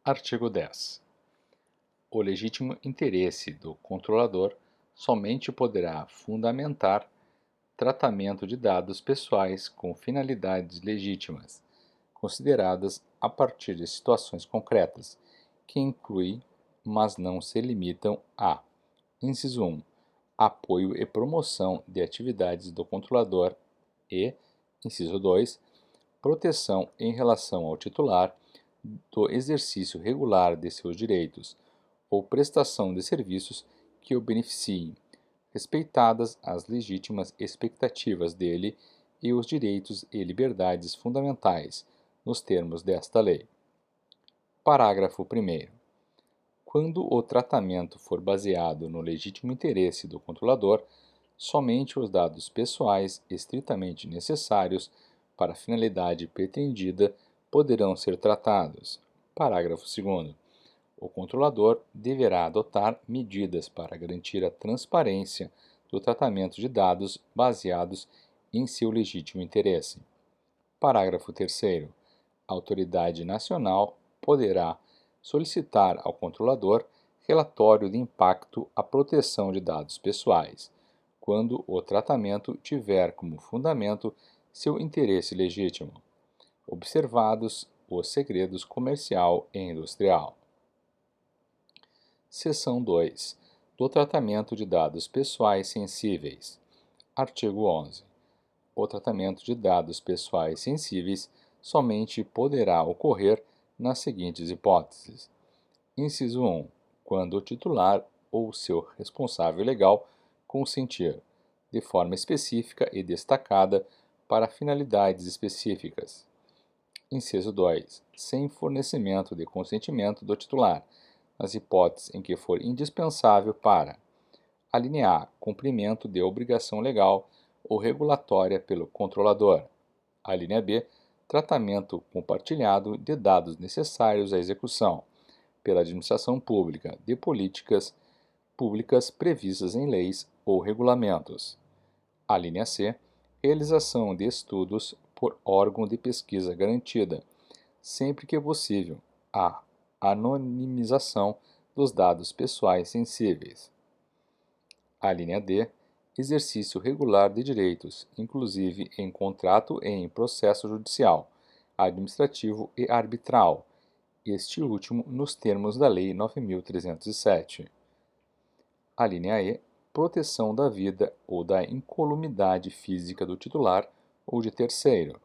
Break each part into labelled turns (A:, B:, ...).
A: Artigo 10. O legítimo interesse do controlador somente poderá fundamentar tratamento de dados pessoais com finalidades legítimas, consideradas a partir de situações concretas, que incluem, mas não se limitam a: inciso 1, apoio e promoção de atividades do controlador e, inciso 2, proteção em relação ao titular do exercício regular de seus direitos ou prestação de serviços que o beneficiem, respeitadas as legítimas expectativas dele e os direitos e liberdades fundamentais, nos termos desta lei. Parágrafo 1º. Quando o tratamento for baseado no legítimo interesse do controlador, somente os dados pessoais estritamente necessários para a finalidade pretendida poderão ser tratados. Parágrafo 2º. O controlador deverá adotar medidas para garantir a transparência do tratamento de dados baseados em seu legítimo interesse. Parágrafo 3º. A autoridade nacional poderá solicitar ao controlador relatório de impacto à proteção de dados pessoais, quando o tratamento tiver como fundamento seu interesse legítimo, observados os segredos comercial e industrial. Seção 2. Do tratamento de dados pessoais sensíveis. Artigo 11. O tratamento de dados pessoais sensíveis somente poderá ocorrer nas seguintes hipóteses. Inciso 1. Quando o titular ou seu responsável legal consentir, de forma específica e destacada, para finalidades específicas. Inciso 2. Sem fornecimento de consentimento do titular, nas hipóteses em que for indispensável para: a linha A, cumprimento de obrigação legal ou regulatória pelo controlador; a linha B, tratamento compartilhado de dados necessários à execução, pela administração pública, de políticas públicas previstas em leis ou regulamentos; a linha C, realização de estudos por órgão de pesquisa garantida, sempre que possível, a anonimização dos dados pessoais sensíveis; a linha D, exercício regular de direitos, inclusive em contrato e em processo judicial, administrativo e arbitral, este último nos termos da Lei 9.307. A linha E, proteção da vida ou da incolumidade física do titular ou de terceiro.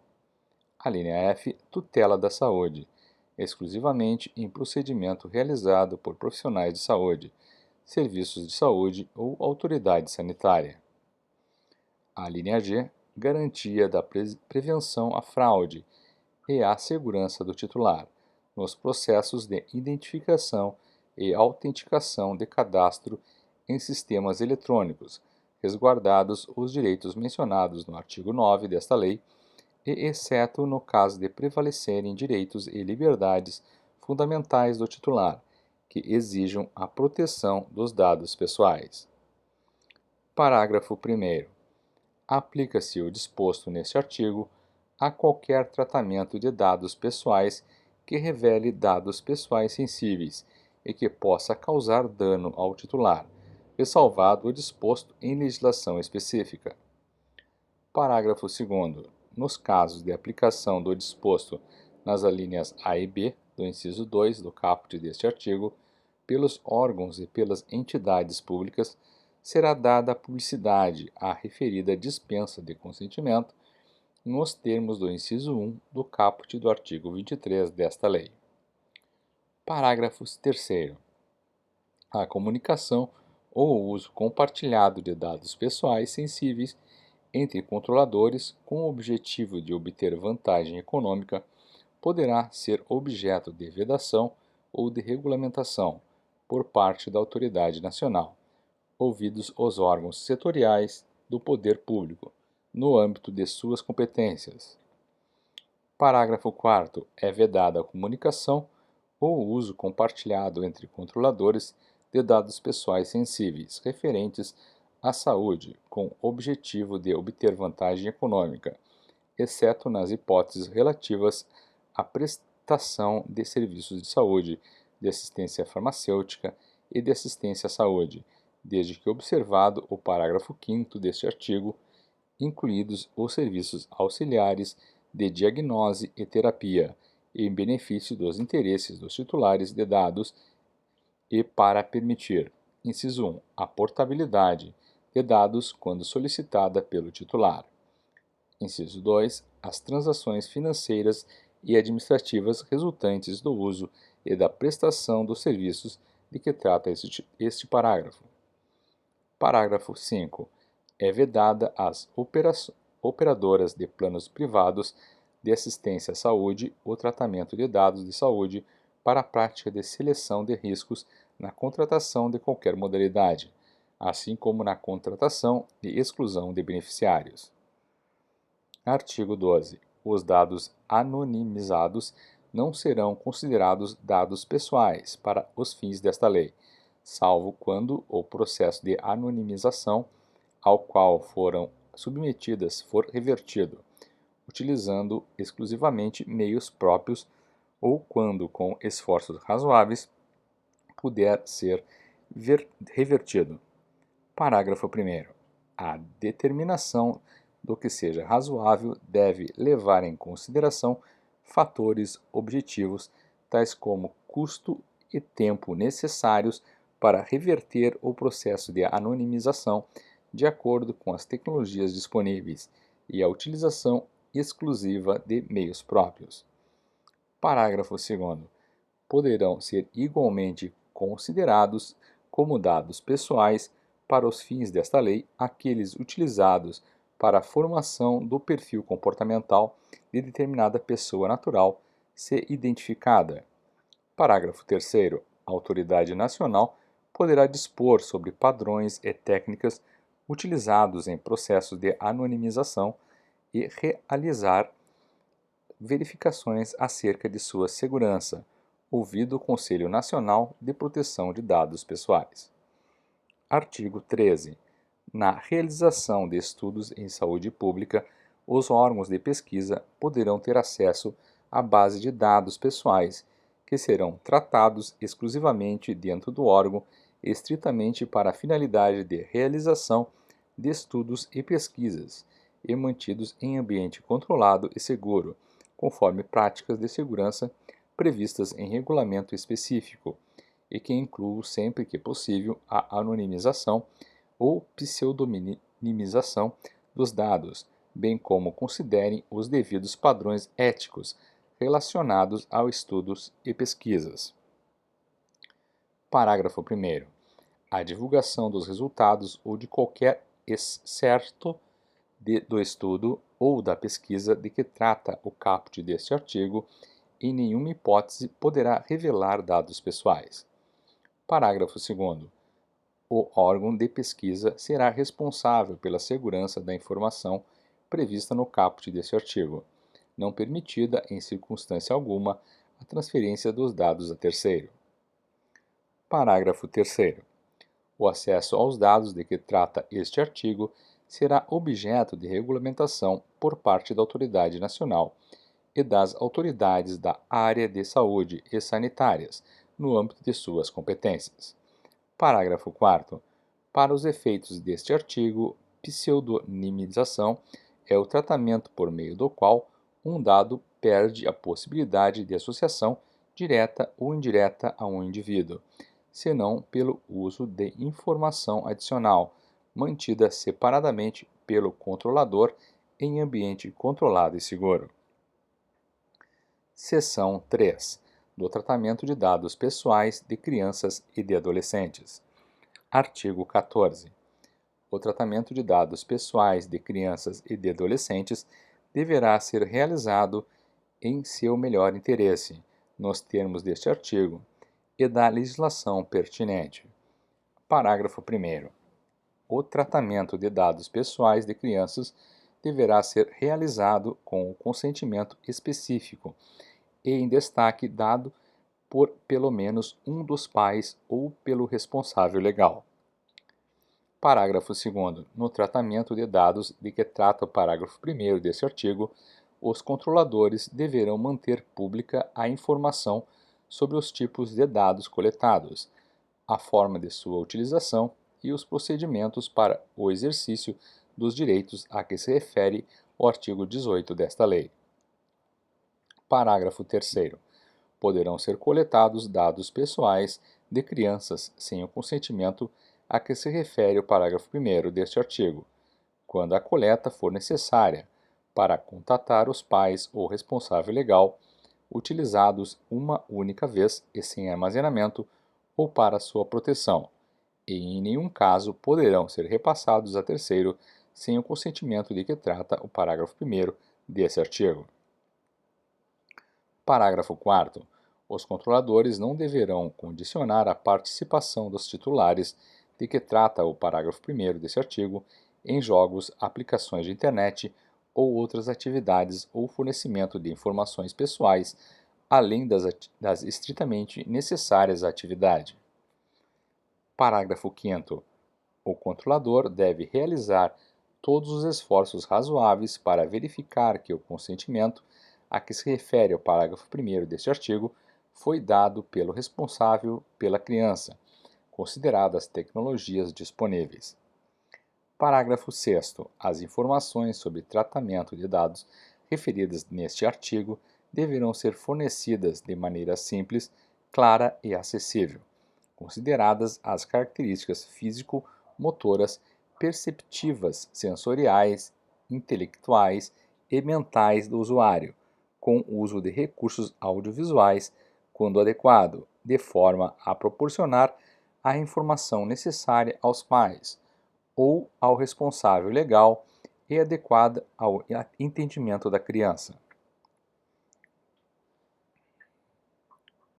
A: A linha F, tutela da saúde, exclusivamente em procedimento realizado por profissionais de saúde, serviços de saúde ou autoridade sanitária. A linha G, garantia da prevenção à fraude e à segurança do titular, nos processos de identificação e autenticação de cadastro em sistemas eletrônicos, resguardados os direitos mencionados no artigo 9 desta lei, e exceto no caso de prevalecerem direitos e liberdades fundamentais do titular, que exijam a proteção dos dados pessoais. Parágrafo 1º. Aplica-se o disposto neste artigo a qualquer tratamento de dados pessoais que revele dados pessoais sensíveis e que possa causar dano ao titular, ressalvado o disposto em legislação específica. Parágrafo 2º. Nos casos de aplicação do disposto nas alíneas A e B do inciso 2 do caput deste artigo, pelos órgãos e pelas entidades públicas, será dada publicidade à referida dispensa de consentimento, nos termos do inciso 1 do caput do artigo 23 desta lei. Parágrafo 3º. A comunicação ou o uso compartilhado de dados pessoais sensíveis entre controladores com o objetivo de obter vantagem econômica poderá ser objeto de vedação ou de regulamentação por parte da autoridade nacional, ouvidos os órgãos setoriais do poder público, no âmbito de suas competências. Parágrafo 4º. É vedada a comunicação ou o uso compartilhado entre controladores de dados pessoais sensíveis referentes à saúde, com objetivo de obter vantagem econômica, exceto nas hipóteses relativas à prestação prestação de serviços de saúde, de assistência farmacêutica e de assistência à saúde, desde que observado o parágrafo 5º deste artigo, incluídos os serviços auxiliares de diagnose e terapia, em benefício dos interesses dos titulares de dados e para permitir, inciso 1, a portabilidade de dados quando solicitada pelo titular. Inciso 2, as transações financeiras e administrativas resultantes do uso e da prestação dos serviços de que trata este parágrafo. Parágrafo 5. É vedada às operadoras de planos privados de assistência à saúde o tratamento de dados de saúde para a prática de seleção de riscos na contratação de qualquer modalidade, assim como na contratação e exclusão de beneficiários. Artigo 12. Os dados anonimizados não serão considerados dados pessoais para os fins desta lei, salvo quando o processo de anonimização ao qual foram submetidas for revertido, utilizando exclusivamente meios próprios ou quando, com esforços razoáveis, puder ser revertido. Parágrafo 1º. A determinação do que seja razoável deve levar em consideração fatores objetivos, tais como custo e tempo necessários para reverter o processo de anonimização de acordo com as tecnologias disponíveis e a utilização exclusiva de meios próprios. Parágrafo 2º. Poderão ser igualmente considerados como dados pessoais para os fins desta lei aqueles utilizados para a formação do perfil comportamental de determinada pessoa natural se identificada. Parágrafo 3º. A autoridade nacional poderá dispor sobre padrões e técnicas utilizados em processos de anonimização e realizar verificações acerca de sua segurança, ouvido o Conselho Nacional de Proteção de Dados Pessoais. Artigo 13. Na realização de estudos em saúde pública, os órgãos de pesquisa poderão ter acesso à base de dados pessoais, que serão tratados exclusivamente dentro do órgão, estritamente para a finalidade de realização de estudos e pesquisas, e mantidos em ambiente controlado e seguro, conforme práticas de segurança previstas em regulamento específico, e que incluam sempre que possível a anonimização ou pseudonimização dos dados, bem como considerem os devidos padrões éticos relacionados a estudos e pesquisas. Parágrafo 1º. A divulgação dos resultados ou de qualquer excerto do estudo ou da pesquisa de que trata o caput deste artigo, em nenhuma hipótese poderá revelar dados pessoais. Parágrafo 2º. O órgão de pesquisa será responsável pela segurança da informação prevista no caput deste artigo, não permitida, em circunstância alguma, a transferência dos dados a terceiro. Parágrafo 3º. O acesso aos dados de que trata este artigo será objeto de regulamentação por parte da autoridade nacional e das autoridades da área de saúde e sanitárias, no âmbito de suas competências. Parágrafo 4º. Para os efeitos deste artigo, pseudonimização é o tratamento por meio do qual um dado perde a possibilidade de associação direta ou indireta a um indivíduo, senão pelo uso de informação adicional, mantida separadamente pelo controlador em ambiente controlado e seguro. Seção 3. Do tratamento de dados pessoais de crianças e de adolescentes. Artigo 14. O tratamento de dados pessoais de crianças e de adolescentes deverá ser realizado em seu melhor interesse, nos termos deste artigo, e da legislação pertinente. Parágrafo 1º. O tratamento de dados pessoais de crianças deverá ser realizado com o consentimento específico e em destaque dado por pelo menos um dos pais ou pelo responsável legal. Parágrafo 2º. No tratamento de dados de que trata o parágrafo 1º deste artigo, os controladores deverão manter pública a informação sobre os tipos de dados coletados, a forma de sua utilização e os procedimentos para o exercício dos direitos a que se refere o artigo 18 desta lei. Parágrafo 3º. Poderão ser coletados dados pessoais de crianças sem o consentimento a que se refere o parágrafo 1º deste artigo, quando a coleta for necessária para contatar os pais ou responsável legal, utilizados uma única vez e sem armazenamento, ou para sua proteção, e em nenhum caso poderão ser repassados a terceiro sem o consentimento de que trata o parágrafo 1º desse artigo. Parágrafo 4º. Os controladores não deverão condicionar a participação dos titulares de que trata o parágrafo 1º desse artigo em jogos, aplicações de internet ou outras atividades ou fornecimento de informações pessoais, além das estritamente necessárias à atividade. Parágrafo 5º. O controlador deve realizar todos os esforços razoáveis para verificar que o consentimento a que se refere o parágrafo 1º deste artigo foi dado pelo responsável pela criança, consideradas as tecnologias disponíveis. Parágrafo 6º. As informações sobre tratamento de dados referidas neste artigo deverão ser fornecidas de maneira simples, clara e acessível, consideradas as características físico-motoras, perceptivas, sensoriais, intelectuais e mentais do usuário, com uso de recursos audiovisuais, quando adequado, de forma a proporcionar a informação necessária aos pais ou ao responsável legal e adequada ao entendimento da criança.